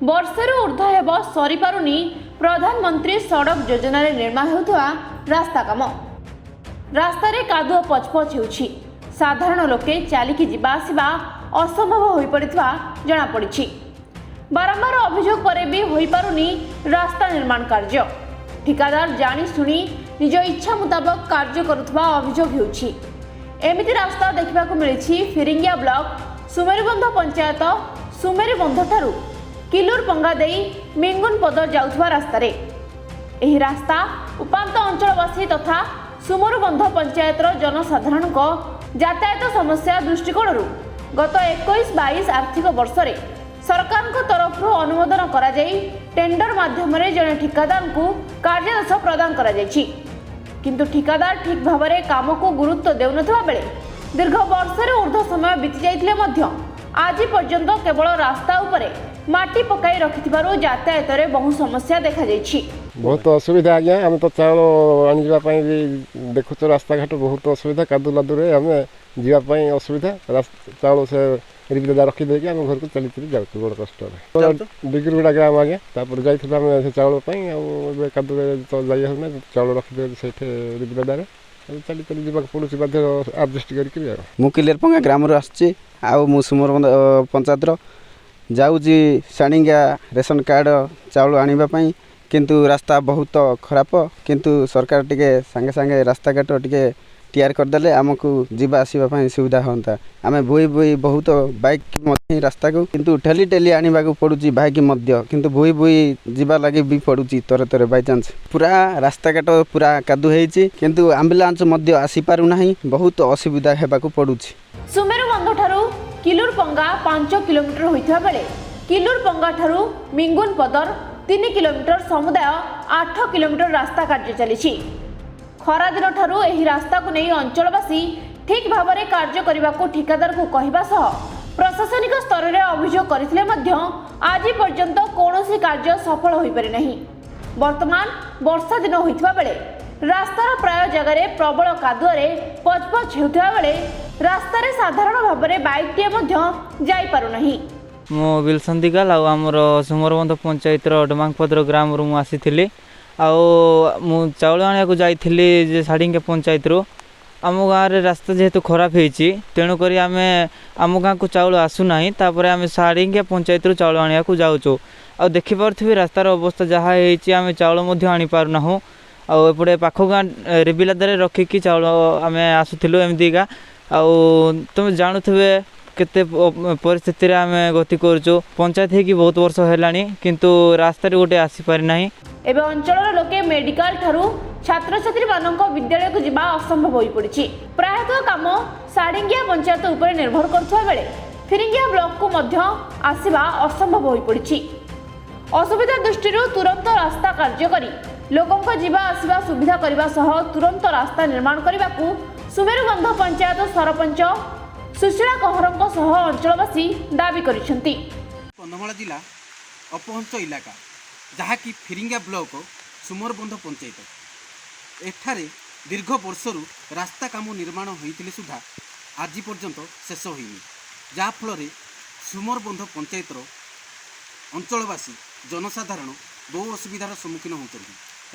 वर्षेर ऊर्ध्व हेब सरी पारुनी प्रधानमंत्री सड़क योजना निर्माण होता रास्ता काम। रास्तार कादुआ पचपच होउछि। साधारण लोके चलिकी जिबा आसिबा असंभव होई पड़ितबा जणा पड़िछि। बारंबार अभियोग पर भी होई पारुनी रास्ता निर्माण कार्य। ठिकादार जानी शुणी निज इच्छा मुताबक कार्य करुथबा अभियोग होउछि। एमिति रास्ता देखिबाकू मिलिछि फिरिंगिया ब्लॉक सुमेरुबंध पंचायत सुमेरुबंध ठारू किलुरपंगा देई मिंगुनपद जाउथबा रास्तारे। एही रास्ता उपांत अंचलवासी तथा सुमेरुबंध पंचायतर जनसाधारण यातायात समस्या दृष्टिकोण गत 21-22 आर्थिक वर्ष रे सरकार तरफ अनुमोदन करा जाई टेंडर माध्यम जड़े ठिकादार को कार्यदक्ष प्रदान करा जायछि। किंतु ठिकादार ठीक भाव में काम को गुरुत्व देउनथबा बेले दीर्घ वर्षर ऊर्ध्व समय बीती जाइथिले मध्य आज पर्यंत केवल रास्ता उपरे माटी पकाई रखिथिबारु यातायात रे बहु समस्या देखा जायछि। बहुत असुविधा आज्ञा आम तो चाउल आनिबाई भी देखुच रास्ता घाट बहुत असुविधा कादू लादुरे आम जावाई असुविधा चाउल से रिबिदा रखीदे आम घर को चली चली जाऊँ बड़ कष्ट बिग्रीगुड़ा ग्राम आज्ञा तापर जाइए चाउल कादू तो जाइना चाउल रखीदे से रिबिदारे चली चली जावाक पड़ुଛି बाध्य आडजस्ट करके। मु किलरपंगा ग्राम आसची आउ सुमेरुबंध पंचायतर जाऊँगी साणिंगा रेशन कार्ड चाउल आने किंतु रास्ता बहुत खराब किंतु सरकार टिके सांगे सांगे रास्ता घाट टिके तैयार करदे आमको जीवा आसवा सुविधा होता। आम बोई बोई बहुत बाइक रास्ता को किंतु ठेली ठेली आने को पड़ुची बाइक किंतु बोई बोई जीवा लगे भी पड़ुची तरे तरे बाई चान्स पूरा रास्ता घाट पूरा कादू होइछि किंतु एम्बुलेंस आसी पारु नाही बहुत असुविधा हेबाकू पड़ुछि। सुमेरुबंध ठारू किलुरपंगा 5 किलोमीटर होइथा बेले किलुरपंगा ठारू मिंगुनपदर 3 किलोमीटर समुदाय 8 किलोमीटर रास्ता कार्य चली। खरा दिन ठारू एही रास्ता को नहीं अंचलवासी ठीक भाव में कार्य करने को ठिकादार को कहवा सह प्रशासनिक स्तर में अभियोग करथिले मध्य आज पर्यंत कौनसी कार्य सफल हो पारि नहीं। वर्तमान वर्षा दिन होइथिबा बेले रास्तार प्राय जगह प्रबल कादुआरे पचपच होउथिबा बेले रास्तार साधारण भाव में बाइकटे जाई पारु नहीं। मो विल्सन दिगाल आमर सुमेरुबंध पंचायत डमांगपद्र ग्राम रु आसी मु चाउल आने को जाइली साड़िंगा पंचायत रू आम गाँव में रास्ता जेहेतु खराब होती तेणुक आम गाँव को चाउल आसूना आम साड़िंगा पंचायत रू चाउल आने को जाऊँ आ देखिपे रास्तार अवस्था जहाँ आम चाउल आनी पारना आउे पाख गाँ रेबिलादारे रखिकी चाउल आम आसूलु एमतीका तुम जानूे केते परिस्थिति आम गति करूँ पंचायत होगी बहुत वर्ष है किंतु रास्ता गोटे आसी पारि ना। एवं अंचल लोके मेडिकल ठारू छात्र छात्री मानक विद्यालय को जीवा असंभव हो पड़ी। प्रायतः काम साड़िंगिया पंचायत उपर निर्भर करथबा बेले फिरिंगिया ब्लॉक को मध्य आसिबा असंभव हो पड़ी। असुविधा दृष्टि तुरंत रास्ता कार्य करी लोकों जीवा आसिबा सुविधा करने सह तुरंत रास्ता निर्माण करने को सुमेरुबंध पंचायत सरपंच सुशीला कहरंक सह अंचलवासी दाबी करिसेंती। कंधमाल जिला अपहंच इलाका जहाँकि फिरिंगिया ब्लॉक सुमेरुबंध पंचायत एठारे दीर्घ वर्षरू रास्ता काम निर्माण होइतिले सुधा आज पर्यंत शेष होइनी जाफल सुमेरुबंध पंचायतर अंचलवासी जनसाधारण बहु असुविधार सम्मुखीन होती।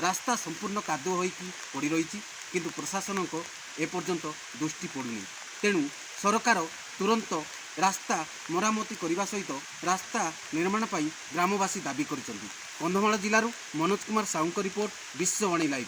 रास्ता संपूर्ण कादुआ होइकी पड़ी रही किंतु प्रशासन को एपर्यंत दृष्टि पड़ुनी तेणु सरकार तुरंत रास्ता मरामती करने सहित रास्ता निर्माण पर ग्रामवासी दाबी कर। कंधमाल जिलूर मनोज कुमार साहू रिपोर्ट विश्ववाणी लाइव।